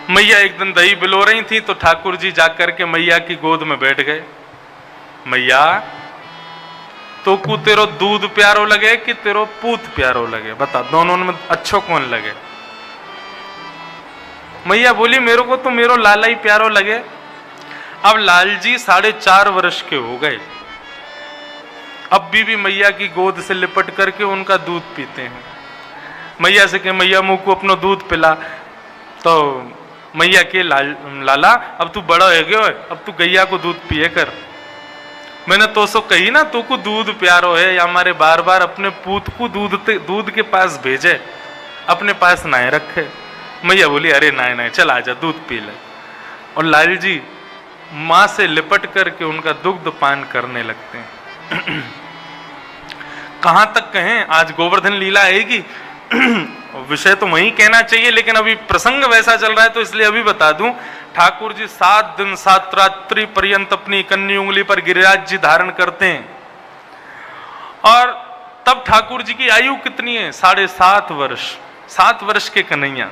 मैया एक दिन दही बिलो रही थी तो ठाकुर जी जाकर के मैया की गोद में बैठ गए। मैया तो को तेरो दूध प्यारो लगे कि तेरो पूत प्यारो लगे, बता दोनों में अच्छो कौन लगे। मैया बोली मेरे को तो मेरो लाला ही प्यारो लगे। अब लाल जी 4.5 वर्ष के हो गए, अब भी मैया की गोद से लिपट करके उनका दूध पीते हैं। मैया से कहे मैया मुंह को अपना दूध पिला, तो मैया के लाला अब तू बड़ा हो गया, अब तू गैया को दूध पिए कर। मैंने तो सो कही ना तू को दूध प्यारो है, या हमारे बार बार अपने पूत को दूध के पास भेजे, अपने पास नाए रखे। मैया बोली अरे नाए चल आजा दूध पी ले। और लाल जी माँ से लिपट करके उनका दुग्ध पान करने लगते हैं। कहां तक कहें, आज गोवर्धन लीला आएगी, विषय तो वही कहना चाहिए, लेकिन अभी प्रसंग वैसा चल रहा है तो इसलिए अभी बता दूं। ठाकुर जी 7 दिन 7 रात्रि पर्यंत अपनी कन्नी उंगली पर गिरिराज जी धारण करते हैं। और तब ठाकुर जी की आयु कितनी है? 7.5 वर्ष। 7 वर्ष के कन्हैया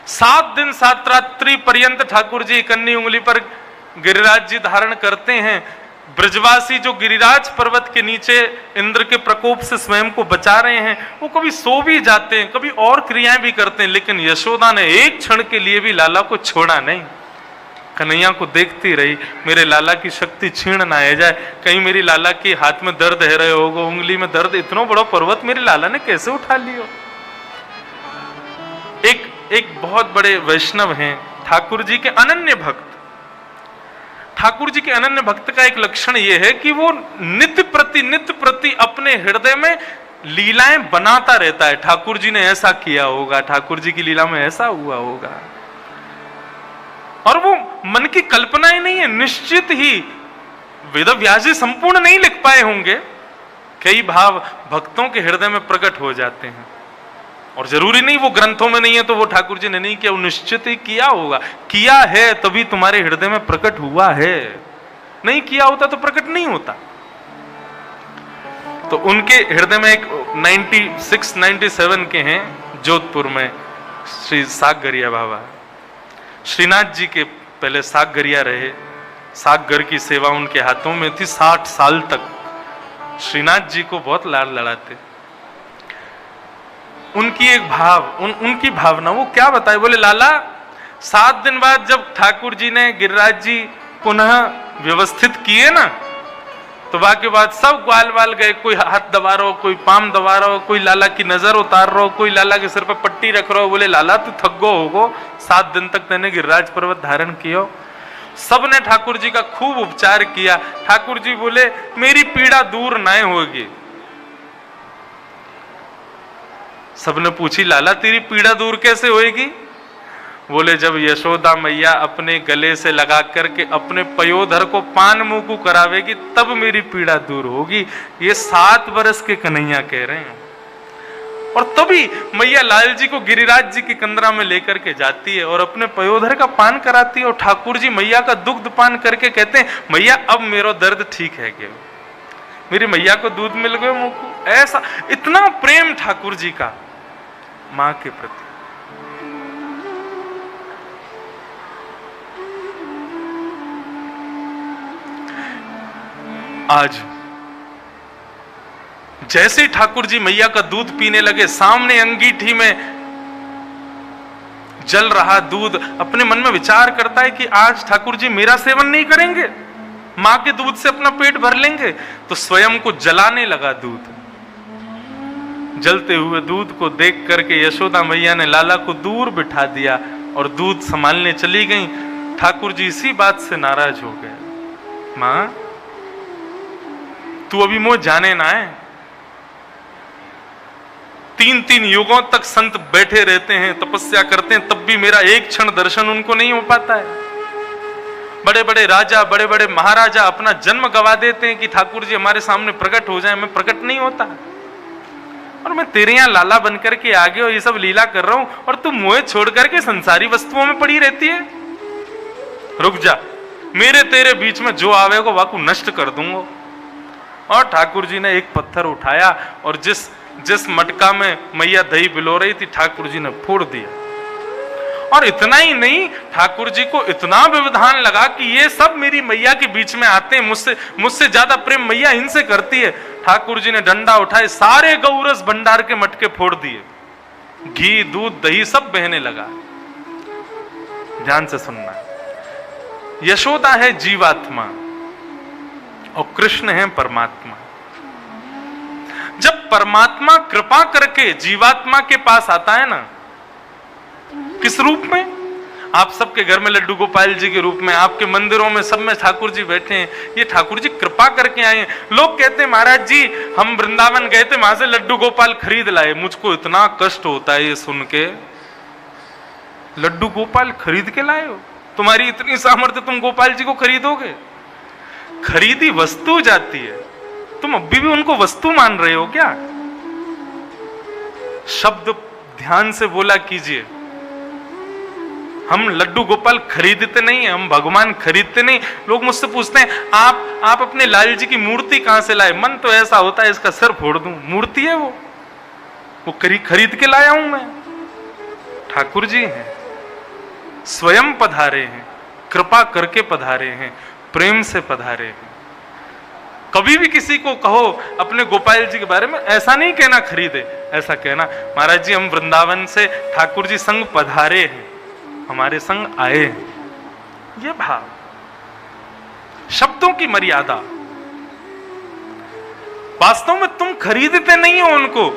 7 दिन 7 रात्रि पर्यंत ठाकुर जी कन्नी उंगली पर गिरिराज जी धारण करते हैं। ब्रजवासी जो गिरिराज पर्वत के नीचे इंद्र के प्रकोप से स्वयं को बचा रहे हैं, वो कभी सो भी जाते हैं, कभी और क्रियाएं भी करते हैं, लेकिन यशोदा ने एक क्षण के लिए भी लाला को छोड़ा नहीं। कन्हैया को देखती रही, मेरे लाला की शक्ति छीण ना आ जाए, कहीं मेरी लाला के हाथ में दर्द है रहे होगा, उंगली में दर्द, इतना बड़ा पर्वत मेरे लाला ने कैसे उठा लियो। एक बहुत बड़े वैष्णव हैं ठाकुर जी के अनन्य भक्त। ठाकुर जी के अनन्य भक्त का एक लक्षण यह है कि वो नित्य प्रति अपने हृदय में लीलाएं बनाता रहता है। ठाकुर जी ने ऐसा किया होगा, ठाकुर जी की लीला में ऐसा हुआ होगा, और वो मन की कल्पना ही नहीं है, निश्चित ही वेदव्यास जी संपूर्ण नहीं लिख पाए होंगे, कई भाव भक्तों के हृदय में प्रकट हो जाते हैं। और जरूरी नहीं वो ग्रंथों में नहीं है तो वो ठाकुर जी ने नहीं किया, वो निश्चित ही किया होगा। किया है तभी तुम्हारे हृदय में प्रकट हुआ है, नहीं किया होता तो प्रकट नहीं होता। तो उनके हृदय में एक 96-97 के हैं जोधपुर में श्री सागरिया बाबा। श्रीनाथ जी के पहले सागरिया रहे, सागर की सेवा उनके हाथों में थी 60 साल तक। श्रीनाथ जी को बहुत लाड लड़ाते। उनकी एक उनकी भावना वो क्या बताए, बोले लाला 7 दिन बाद जब ठाकुर जी ने गिरिराज जी पुनः व्यवस्थित किए ना, तो बाकी बात सब ग्वाल वाल गए, कोई हाथ दबा रहा हो, कोई पाम दबा रहा हो, कोई लाला की नजर उतार रहा हो, कोई लाला के सिर पर पट्टी रख रहा हो। बोले लाला तू थक गो होगो, 7 दिन तक तेने गिरिराज पर्वत धारण किया। सबने ठाकुर जी का खूब उपचार किया। ठाकुर जी बोले मेरी पीड़ा दूर न होगी। सबने पूछी लाला तेरी पीड़ा दूर कैसे होएगी? बोले जब यशोदा मैया अपने गले से लगा करके अपने पयोधर को पान मुंह को करावेगी तब मेरी पीड़ा दूर होगी। ये 7 वर्ष के कन्हैया कह रहे हैं। और तभी मैया लाल जी को गिरिराज जी की कंदरा में लेकर के जाती है और अपने पयोधर का पान कराती है। और ठाकुर जी मैया का दुग्ध पान करके कहते हैं मैया अब मेरा दर्द ठीक है क्या? मेरी मैया को दूध मिल गया मुंह को। ऐसा इतना प्रेम ठाकुर जी का मां के प्रति। आज जैसे ठाकुर जी मैया का दूध पीने लगे, सामने अंगीठी में जल रहा दूध, अपने मन में विचार करता है कि आज ठाकुर जी मेरा सेवन नहीं करेंगे, मां के दूध से अपना पेट भर लेंगे। तो स्वयं को जलाने लगा दूध। जलते हुए दूध को देख करके यशोदा मैया ने लाला को दूर बिठा दिया और दूध संभालने चली गई। ठाकुर जी इसी बात से नाराज हो गए। मां तू अभी मोह जाने ना है। 3-3 युगों तक संत बैठे रहते हैं, तपस्या करते हैं, तब भी मेरा एक क्षण दर्शन उनको नहीं हो पाता है। बड़े बड़े राजा, बड़े बड़े महाराजा अपना जन्म गवा देते हैं कि ठाकुर जी हमारे सामने प्रकट हो जाए, मैं प्रकट नहीं होता। और मैं तेरे यहां लाला बनकर के आगे और ये सब लीला कर रहा हूं और तू मोह छोड़ करके संसारी वस्तुओं में पड़ी रहती है। रुक जा, मेरे तेरे बीच में जो आवेगा वाकू नष्ट कर दूंगा। और ठाकुर जी ने एक पत्थर उठाया और जिस मटका में मैया दही बिलो रही थी ठाकुर जी ने फोड़ दिया। और इतना ही नहीं, ठाकुर जी को इतना व्यवधान लगा कि ये सब मेरी मैया के बीच में आते हैं, मुझसे ज्यादा प्रेम मैया इनसे करती है। ठाकुर जी ने डंडा उठाए, सारे गौरस भंडार के मटके फोड़ दिए, घी दूध दही सब बहने लगा। ध्यान से सुनना, यशोदा है जीवात्मा और कृष्ण है परमात्मा। जब परमात्मा कृपा करके जीवात्मा के पास आता है ना, किस रूप में? आप सबके घर में लड्डू गोपाल जी के रूप में, आपके मंदिरों में सब में ठाकुर जी बैठे हैं, ये ठाकुर जी कृपा करके आए हैं। लोग कहते हैं महाराज जी हम वृंदावन गए थे, वहां से लड्डू गोपाल खरीद लाए। मुझको इतना कष्ट होता है ये सुन के, लड्डू गोपाल खरीद के लाए हो? तुम्हारी इतनी सामर्थ्य, तुम गोपाल जी को खरीदोगे? खरीदी वस्तु जाती है, तुम अभी भी उनको वस्तु मान रहे हो क्या? शब्द ध्यान से बोला कीजिए। हम लड्डू गोपाल खरीदते नहीं, हम भगवान खरीदते नहीं। लोग मुझसे पूछते हैं आप अपने लाल जी की मूर्ति कहां से लाए? मन तो ऐसा होता है इसका सर फोड़ दूं। मूर्ति है वो खरीद के लाया हूं मैं। ठाकुर जी हैं, स्वयं पधारे हैं, कृपा करके पधारे हैं, प्रेम से पधारे हैं। कभी भी किसी को कहो अपने गोपाल जी के बारे में, ऐसा नहीं कहना खरीदे, ऐसा कहना महाराज जी हम वृंदावन से ठाकुर जी संग पधारे हैं, हमारे संग आए हैं। ये भाव, शब्दों की मर्यादा। वास्तव में तुम खरीदते नहीं हो उनको।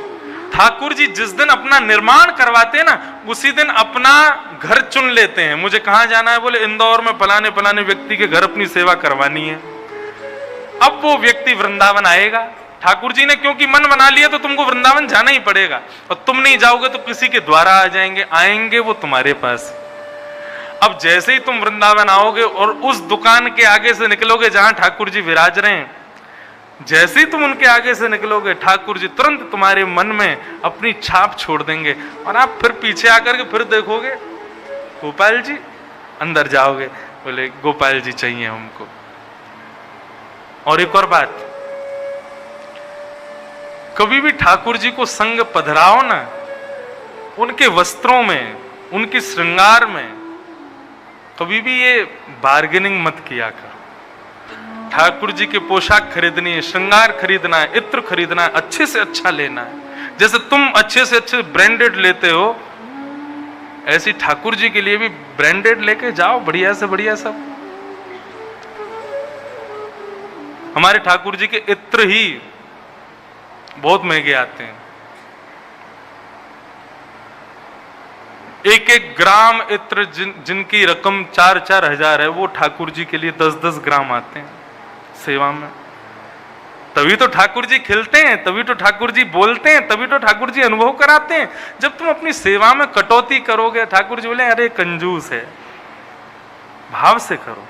ठाकुर जी जिस दिन अपना निर्माण करवाते हैं ना, उसी दिन अपना घर चुन लेते हैं। मुझे कहां जाना है? बोले इंदौर में फलाने फलाने व्यक्ति के घर अपनी सेवा करवानी है। अब वो व्यक्ति वृंदावन आएगा, ठाकुर जी ने क्योंकि मन बना लिया तो तुमको वृंदावन जाना ही पड़ेगा, और तुम नहीं जाओगे तो किसी के द्वारा आ जाएंगे, आएंगे वो तुम्हारे पास। अब जैसे ही तुम वृंदावन आओगे और उस दुकान के आगे से निकलोगे जहां ठाकुर जी विराज रहे हैं, जैसे ही तुम उनके आगे से निकलोगे, ठाकुर जी तुरंत तुम्हारे मन में अपनी छाप छोड़ देंगे, और आप फिर पीछे आकर के फिर देखोगे गोपाल जी, अंदर जाओगे, बोले गोपाल जी चाहिए हमको। और एक और बात, कभी भी ठाकुर जी को संग पधराओ ना, उनके वस्त्रों में, उनके श्रृंगार में कभी भी ये बार्गेनिंग मत किया करो। ठाकुर जी के पोशाक खरीदनी है, श्रृंगार खरीदना है, इत्र खरीदना है, अच्छे से अच्छा लेना है। जैसे तुम अच्छे से अच्छे ब्रांडेड लेते हो, ऐसी ठाकुर जी के लिए भी ब्रांडेड लेके जाओ, बढ़िया से बढ़िया सब। हमारे ठाकुर जी के इत्र ही बहुत महंगे आते हैं। एक एक ग्राम इत्र जिनकी रकम 4-4 हजार है, वो ठाकुर जी के लिए 10-10 ग्राम आते हैं सेवा में। तभी तो ठाकुर जी खिलते हैं, तभी तो ठाकुर जी बोलते हैं, तभी तो ठाकुर जी अनुभव कराते हैं। जब तुम अपनी सेवा में कटौती करोगे, ठाकुर जी बोले अरे कंजूस है। भाव से करो।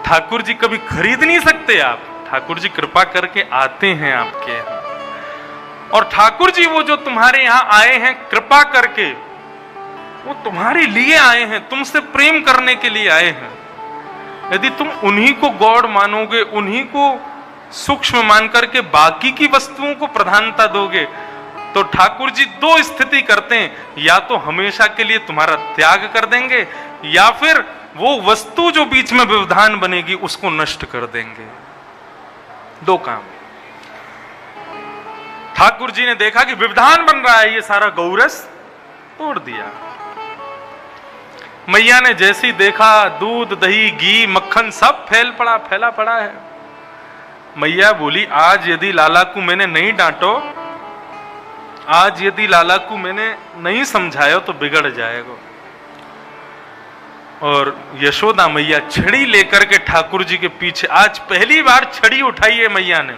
ठाकुर जी कभी खरीद नहीं सकते आप, ठाकुर जी कृपा करके आते हैं आपके यहाँ। और ठाकुर जी वो जो तुम्हारे यहाँ आए हैं कृपा करके, वो तुम्हारे लिए आए हैं, तुमसे प्रेम करने के लिए आए हैं। यदि तुम उन्हीं को गॉड मानोगे, उन्हीं को सूक्ष्म मान करके बाकी की वस्तुओं को प्रधानता दोगे, तो ठाकुर जी 2 स्थिति करते हैं, या तो हमेशा के लिए तुम्हारा त्याग कर देंगे, या फिर वो वस्तु जो बीच में व्यवधान बनेगी उसको नष्ट कर देंगे। 2 काम। ठाकुर जी ने देखा कि व्यवधान बन रहा है, ये सारा गौरस तोड़ दिया। मैया ने जैसे ही देखा, दूध दही घी मक्खन सब फैला पड़ा है। मैया बोली आज यदि लाला को मैंने नहीं डांटो, आज यदि लाला को मैंने नहीं समझाया तो बिगड़ जाएगा। और यशोदा मैया छड़ी लेकर के ठाकुर जी के पीछे, आज पहली बार छड़ी उठाई है मैया ने,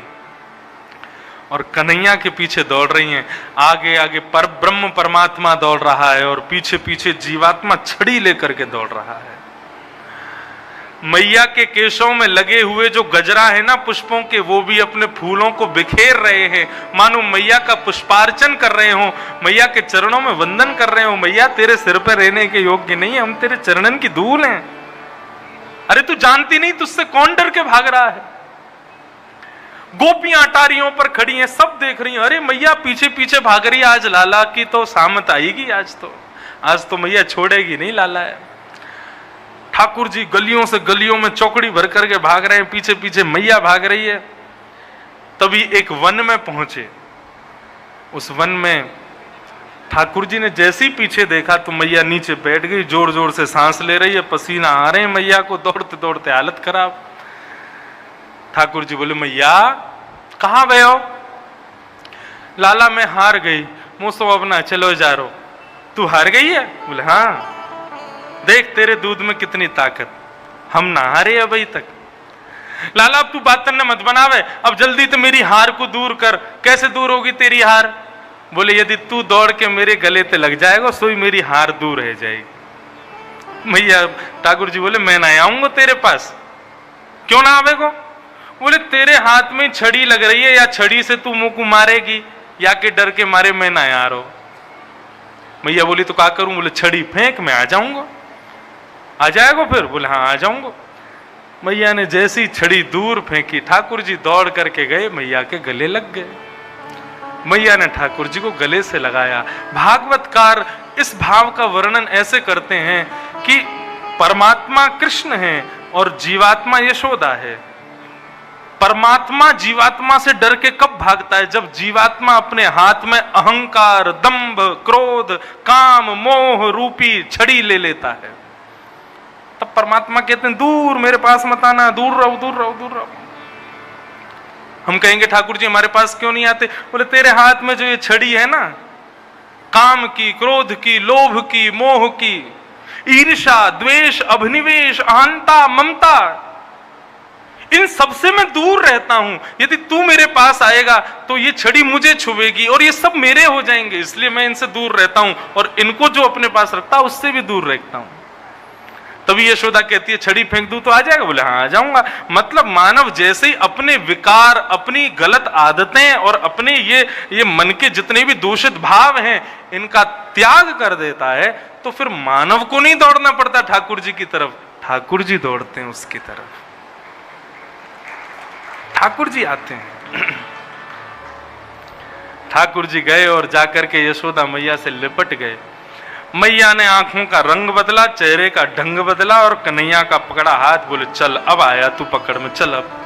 और कन्हैया के पीछे दौड़ रही हैं। आगे आगे पर ब्रह्म परमात्मा दौड़ रहा है और पीछे पीछे जीवात्मा छड़ी लेकर के दौड़ रहा है। मैया के केशों में लगे हुए जो गजरा है ना पुष्पों के, वो भी अपने फूलों को बिखेर रहे हैं, मानो मैया का पुष्पार्चन कर रहे हो, मैया के चरणों में वंदन कर रहे हो। मैया तेरे सिर पर रहने के योग्य नहीं, हम तेरे चरणन की धूल हैं। अरे तू जानती नहीं तुझसे कौन डर के भाग रहा है? गोपियां अटारियों पर खड़ी हैं, सब देख रही हैं, अरे मैया पीछे पीछे भाग रही है, आज लाला की तो सामत आएगी, आज तो मैया छोड़ेगी नहीं लाला है। ठाकुर जी गलियों से गलियों में चौकड़ी भर करके भाग रहे हैं, पीछे पीछे मैया भाग रही है। तभी एक वन में पहुंचे। उस वन में ठाकुर जी ने जैसे ही पीछे देखा तो मैया नीचे बैठ गई, जोर जोर से सांस ले रही है, पसीना आ रहे हैं मैया को, दौड़ते दौड़ते हालत खराब। ठाकुर जी बोले मैया कहाँ गए हो? लाला मैं हार गई, मुझसे अपना चलो जा रो। तू हार गई है? बोले हाँ, देख तेरे दूध में कितनी ताकत, हम ना हारे अभी तक। लाला अब तू बातन न मत बनावे, अब जल्दी तो मेरी हार को दूर कर। कैसे दूर होगी तेरी हार? बोले यदि तू दौड़ के मेरे गले पे लग जाएगा सोई मेरी हार दूर रह जाएगी। मैया ठाकुर जी बोले मैं ना आऊंगा तेरे पास। क्यों ना आवेगो? बोले तेरे हाथ में छड़ी लग रही है, या छड़ी से तू मुंह को मारेगी या के डर के मारे मैं ना आ रहा हूं। मैया बोली तो क्या करूं? बोले छड़ी फेंक, मैं आ जाऊंगा। आ जाएगा फिर? बोले हाँ आ जाऊंगा। मैया ने जैसी छड़ी दूर फेंकी, ठाकुर जी दौड़ करके गए, मैया के गले लग गए। मैया ने ठाकुर जी को गले से लगाया। भागवतकार इस भाव का वर्णन ऐसे करते हैं कि परमात्मा कृष्ण है और जीवात्मा यशोदा है। परमात्मा जीवात्मा से डर के कब भागता है? जब जीवात्मा अपने हाथ में अहंकार, दंभ, क्रोध, काम, मोह रूपी छड़ी ले लेता है, तब परमात्मा कहते हैं दूर, मेरे पास मत आना, दूर रहो, दूर रहो, दूर रहो। हम कहेंगे ठाकुर जी हमारे पास क्यों नहीं आते? बोले तेरे हाथ में जो ये छड़ी है ना, काम की, क्रोध की, लोभ की, मोह की, ईर्ष्या, द्वेष, अभिनिवेश, अहंता, ममता, इन सबसे मैं दूर रहता हूं। यदि तू मेरे पास आएगा तो ये छड़ी मुझे छुएगी और ये सब मेरे हो जाएंगे, इसलिए मैं इनसे दूर रहता हूं और इनको जो अपने पास रखता है उससे भी दूर रहता हूं। तभी यशोदा कहती है छड़ी फेंक दूं तो आ जाएगा? बोले हाँ आ जाऊंगा। मतलब मानव जैसे ही अपने विकार, अपनी गलत आदतें और अपने ये मन के जितने भी दूषित भाव हैं इनका त्याग कर देता है, तो फिर मानव को नहीं दौड़ना पड़ता ठाकुर जी की तरफ, ठाकुर जी दौड़ते हैं उसकी तरफ। ठाकुर जी आते हैं। ठाकुर जी गए और जाकर के यशोदा मैया से लिपट गए। मैया ने आंखों का रंग बदला, चेहरे का ढंग बदला और कन्हैया का पकड़ा हाथ, बोले चल अब आया तू पकड़ में, चल अब।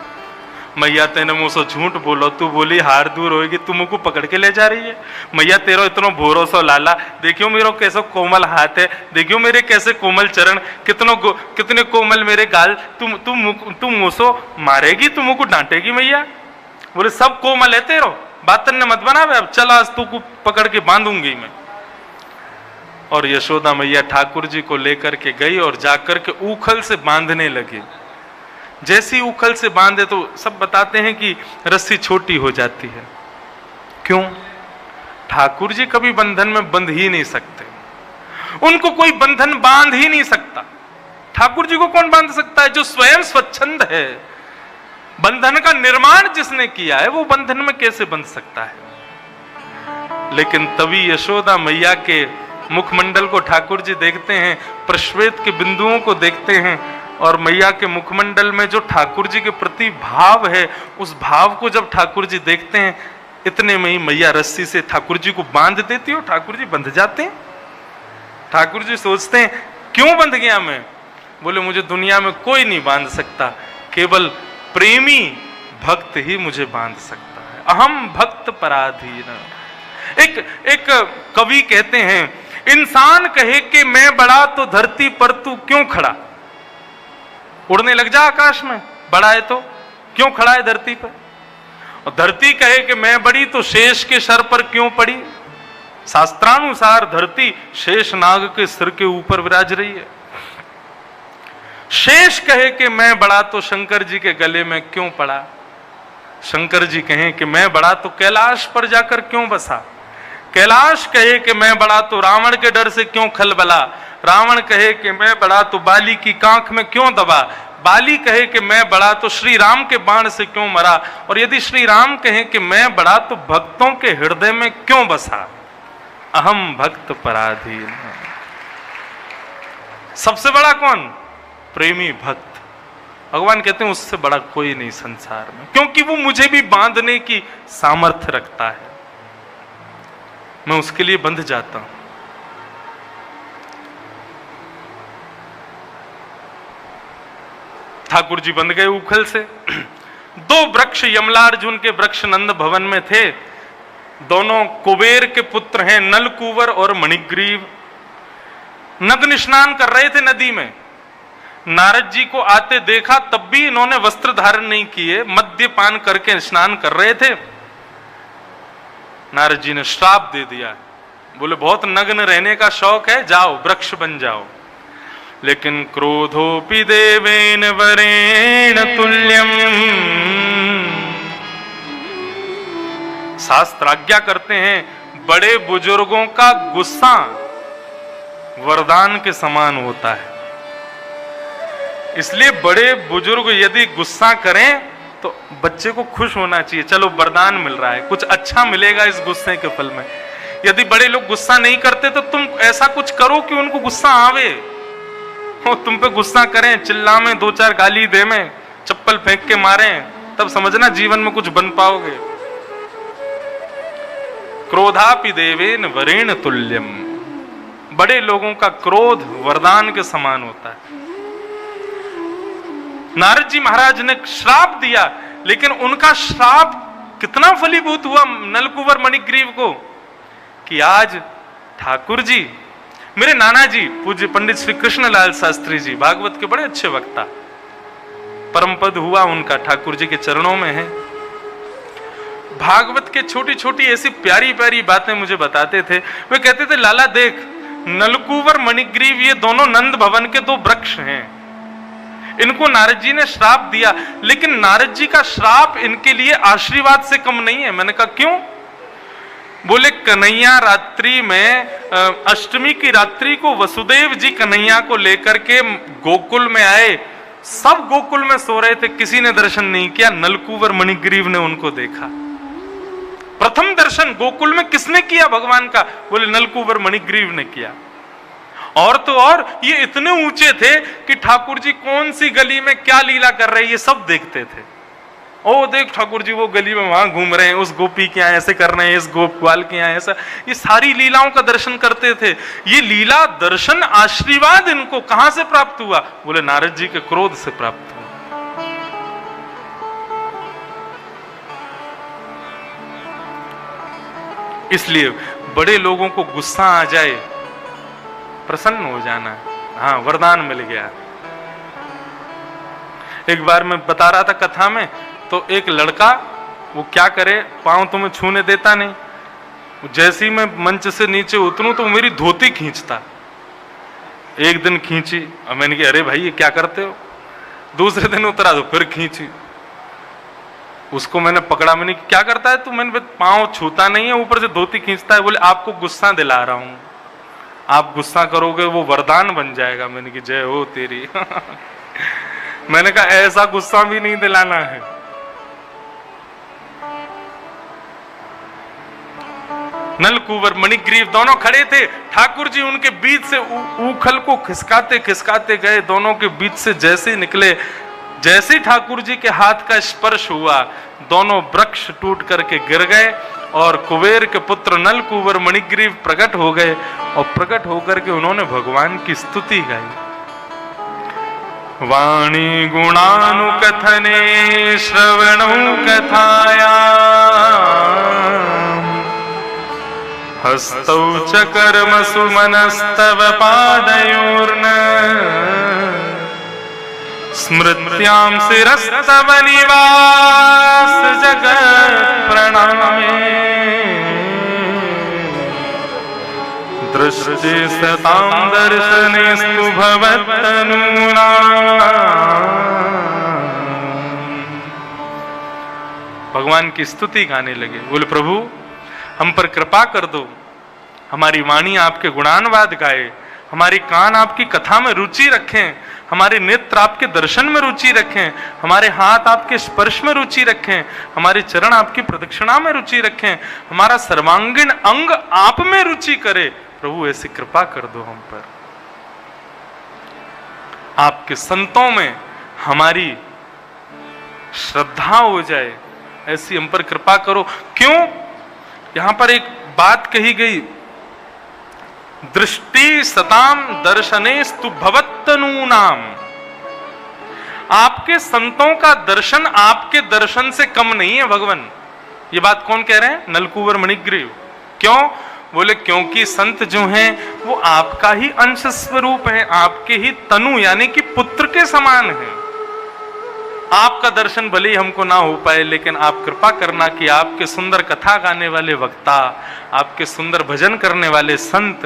मैया तेने मुंह से झूठ बोलो, तू बोली हार दूर होगी, तू मुझको पकड़ के ले जा रही है। मैया तेरो इतनो भोरोसो लाला, देखियो मेरो कैसो कोमल हाथ है, देखियो मेरे कैसे कोमल चरण, कितने कोमल मेरे गाल, तुम मुझसे मारेगी, तुम मुझको डांटेगी मैया? बोले सब कोमल है तेरो, बातन ने मत बनावे, अब चल आज तू को पकड़ के बांधूंगी मैं। और यशोदा मैया ठाकुर जी को लेकर के गई और जाकर के ऊखल से बांधने लगी। जैसी उखल से बांधे तो सब बताते हैं कि रस्सी छोटी हो जाती है। क्यों? ठाकुर जी कभी बंधन में बंध ही नहीं सकते, उनको कोई बंधन बांध ही नहीं सकता। ठाकुर जी को कौन बांध सकता है? जो स्वयं स्वच्छंद है। बंधन का निर्माण जिसने किया है वो बंधन में कैसे बंध सकता है? लेकिन तभी यशोदा मैया के मुखमंडल को ठाकुर जी देखते हैं, प्रश्वेत के बिंदुओं को देखते हैं और मैया के मुखमंडल में जो ठाकुर जी के प्रति भाव है उस भाव को जब ठाकुर जी देखते हैं, इतने में ही मैया रस्सी से ठाकुर जी को बांध देती हो, ठाकुर जी बंध जाते हैं। ठाकुर जी सोचते हैं क्यों बंध गया मैं? बोले मुझे दुनिया में कोई नहीं बांध सकता, केवल प्रेमी भक्त ही मुझे बांध सकता है। अहम भक्त पराधीन। एक कवि कहते हैं, इंसान कहे कि मैं बड़ा तो धरती पर तू क्यों खड़ा? उड़ने लग जा आकाश में, बड़ा है तो क्यों खड़ा है धरती पर? और धरती कहे कि मैं बड़ी तो शेष के सर पर क्यों पड़ी? शास्त्रानुसार धरती शेष नाग के सिर के ऊपर विराज रही है। शेष कहे कि मैं बड़ा तो शंकर जी के गले में क्यों पड़ा? शंकर जी कहें कि मैं बड़ा तो कैलाश पर जाकर क्यों बसा? कैलाश कहे कि मैं बड़ा तो रावण के डर से क्यों खलबला? रावण कहे कि मैं बड़ा तो बाली की कांख में क्यों दबा? बाली कहे कि मैं बड़ा तो श्री राम के बाण से क्यों मरा? और यदि श्री राम कहें कि मैं बड़ा तो भक्तों के हृदय में क्यों बसा? अहम भक्त पराधीन। सबसे बड़ा कौन? प्रेमी भक्त। भगवान कहते हैं उससे बड़ा कोई नहीं संसार में, क्योंकि वो मुझे भी बांधने की सामर्थ्य रखता है, मैं उसके लिए बंध जाता हूं। ठाकुर जी बंध गए उखल से। दो वृक्ष यमलार्जुन के वृक्ष नंद भवन में थे, दोनों कुबेर के पुत्र हैं, नलकूवर और मणिग्रीव। नग्न स्नान कर रहे थे नदी में। नारद जी को आते देखा, तब भी इन्होंने वस्त्र धारण नहीं किए, मद्यपान करके स्नान कर रहे थे। नारद जी ने श्राप दे दिया, बोले बहुत नग्न रहने का शौक है, जाओ वृक्ष बन जाओ। लेकिन क्रोधोपि देवेन वरेण तुल्यम, शास्त्र आज्ञा करते हैं बड़े बुजुर्गों का गुस्सा वरदान के समान होता है। इसलिए बड़े बुजुर्ग यदि गुस्सा करें तो बच्चे को खुश होना चाहिए, चलो वरदान मिल रहा है, कुछ अच्छा मिलेगा इस गुस्से के फल में। यदि बड़े लोग गुस्सा नहीं करते तो तुम ऐसा कुछ करो कि उनको गुस्सा आवे, वो तुम पे गुस्सा करें, चिल्ला में, दो चार गाली दे में, चप्पल फेंक के मारें, तब समझना जीवन में कुछ बन पाओगे। क्रोधापि देवेन वरेण तुल्यम, बड़े लोगों का क्रोध वरदान के समान होता है। नारद जी महाराज ने श्राप दिया, लेकिन उनका श्राप कितना फलीभूत हुआ नलकुवर मणिग्रीव को, कि आज ठाकुर जी, मेरे नाना जी पूज्य पंडित श्री कृष्णलाल शास्त्री जी, भागवत के बड़े अच्छे वक्ता, परम पद हुआ उनका ठाकुर जी के चरणों में है। भागवत के छोटी छोटी ऐसी प्यारी प्यारी बातें मुझे बताते थे। वे कहते थे लाला देख, नलकुवर मणिग्रीव ये दोनों नंद भवन के दो वृक्ष हैं, इनको नारद जी ने श्राप दिया, लेकिन नारद जी का श्राप इनके लिए आशीर्वाद से कम नहीं है। मैंने कहा क्यों? बोले कन्हैया रात्रि में अष्टमी की रात्रि को वसुदेव जी कन्हैया को लेकर के गोकुल में आए, सब गोकुल में सो रहे थे, किसी ने दर्शन नहीं किया, नलकुवर मणिग्रीव ने उनको देखा। प्रथम दर्शन गोकुल में किसने किया भगवान का? बोले नलकुवर मणिग्रीव ने किया। और तो और ये इतने ऊंचे थे कि ठाकुर जी कौन सी गली में क्या लीला कर रहे हैं ये सब देखते थे। ओ देख ठाकुर जी वो गली में वहां घूम रहे हैं, उस गोपी के यहाँ ऐसे कर रहे हैं, इस गोपाल के यहाँ ऐसा, ये सारी लीलाओं का दर्शन करते थे। ये लीला दर्शन आशीर्वाद इनको कहां से प्राप्त हुआ? बोले नारद जी के क्रोध से प्राप्त हुआ। इसलिए बड़े लोगों को गुस्सा आ जाए, प्रसन्न हो जाना, हाँ वरदान मिल गया। एक बार मैं बता रहा था कथा में, तो एक लड़का वो क्या करे, पांव तो मैं छूने देता नहीं, जैसे ही मैं मंच से नीचे उतरूं तो मेरी धोती खींचता। एक दिन खींची, और मैंने कहा अरे भाई ये क्या करते हो? दूसरे दिन उतरा तो फिर खींची, उसको मैंने पकड़ा, मैंने क्या करता है तू? मैंने पांव छूता नहीं है, ऊपर से धोती खींचता है। बोले आपको गुस्सा दिला रहा हूं, आप गुस्सा करोगे वो वरदान बन जाएगा। मैंने कहा जय हो तेरी। मैंने कहा ऐसा गुस्सा भी नहीं दिलाना है। नलकुवर मणिग्रीव दोनों खड़े थे, ठाकुर जी उनके बीच से उखल को खिसकाते खिसकाते गए, दोनों के बीच से जैसे निकले, जैसे ही ठाकुर जी के हाथ का स्पर्श हुआ, दोनों वृक्ष टूट करके गिर गए और कुबेर के पुत्र नलकुवर मणिग्रीव प्रकट हो गए, और प्रकट होकर के उन्होंने भगवान की स्तुति गाई। वाणी गुणानुकथने श्रवणौ कथाया, हस्तौ च कर्मसु मनस्तव पादयोर्न, स्मृत्यां शिरस्तव निवास जगत् प्रणामे, दृष्टि सतां दर्शनेस्तु भवत्तनूनाम्। भगवान की स्तुति गाने लगे। बोले प्रभु हम पर कृपा कर दो, हमारी वाणी आपके गुणानुवाद गाए, हमारी कान आपकी कथा में रुचि रखें, हमारे नेत्र आपके दर्शन में रुचि रखें, हमारे हाथ आपके स्पर्श में रुचि रखें, हमारे चरण आपकी प्रदक्षिणा में रुचि रखें, हमारा सर्वांगीण अंग आप में रुचि करे। प्रभु ऐसी कृपा कर दो हम पर। आपके संतों में हमारी श्रद्धा हो जाए, ऐसी हम पर कृपा करो। क्यों? यहां पर एक बात कही गई, दृष्टि सताम दर्शनेस्तु भवत्तनूनाम। आपके संतों का दर्शन आपके दर्शन से कम नहीं है भगवान। ये बात कौन कह रहे हैं? नलकूबर मणिग्रीव। क्यों? बोले क्योंकि संत जो हैं वो आपका ही अंश स्वरूप है, आपके ही तनु यानी कि पुत्र के समान है। आपका दर्शन भले ही हमको ना हो पाए, लेकिन आप कृपा करना कि आपके सुंदर कथा गाने वाले वक्ता, आपके सुंदर भजन करने वाले संत,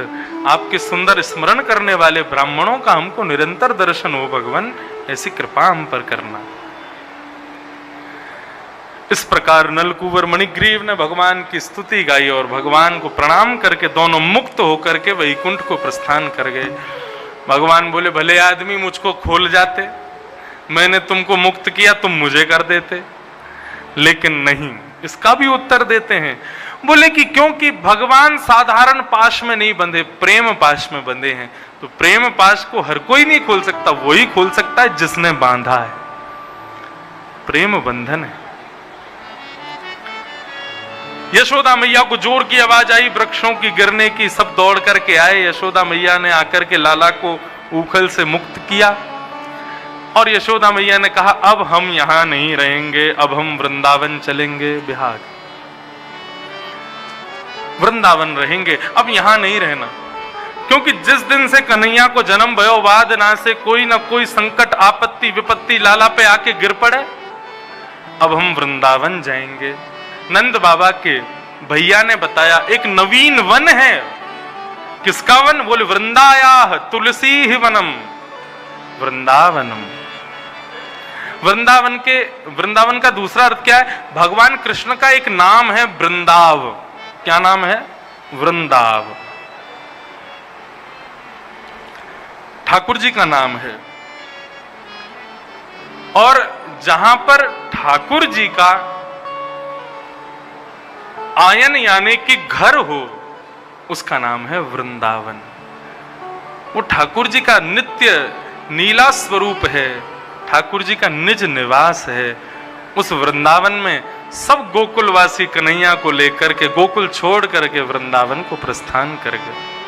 आपके सुंदर स्मरण करने वाले ब्राह्मणों का हमको निरंतर दर्शन हो भगवान, ऐसी कृपा हम पर करना। इस प्रकार नलकूबर मणिग्रीव ने भगवान की स्तुति गाई और भगवान को प्रणाम करके दोनों मुक्त होकर के वैकुंठ को प्रस्थान कर गए। भगवान बोले भले आदमी मुझको खोल जाते, मैंने तुमको मुक्त किया, तुम मुझे कर देते, लेकिन नहीं। इसका भी उत्तर देते हैं, बोले कि क्योंकि भगवान साधारण पाश में नहीं बंधे, प्रेम पाश में बंधे हैं। तो प्रेम पाश को हर कोई नहीं खोल सकता, वही खोल सकता है जिसने बांधा है। प्रेम बंधन है। यशोदा मैया को जोर की आवाज आई, वृक्षों की गिरने की, सब दौड़ करके आए। यशोदा मैया ने आकर के लाला को उखल से मुक्त किया और यशोदा मैया ने कहा अब हम यहां नहीं रहेंगे, अब हम वृंदावन चलेंगे, बिहार वृंदावन रहेंगे, अब यहां नहीं रहना। क्योंकि जिस दिन से कन्हैया को जन्म भयो बाद ना से कोई ना कोई संकट आपत्ति विपत्ति लाला पे आके गिर पड़े, अब हम वृंदावन जाएंगे। नंद बाबा के भैया ने बताया एक नवीन वन है। किसका वन? बोले वृंदाया तुलसी ही वनम, वृंदावनम। वृंदावन का दूसरा अर्थ क्या है? भगवान कृष्ण का एक नाम है वृंदाव। क्या नाम है? वृंदाव। ठाकुर जी का नाम है। और जहां पर ठाकुर जी का आयन यानी कि घर हो, उसका नाम है वृंदावन। वो ठाकुर जी का नित्य नीला स्वरूप है, ठाकुर जी का निज निवास है। उस वृंदावन में सब गोकुलवासी कन्हैया को लेकर के गोकुल छोड़ करके वृंदावन को प्रस्थान कर गए।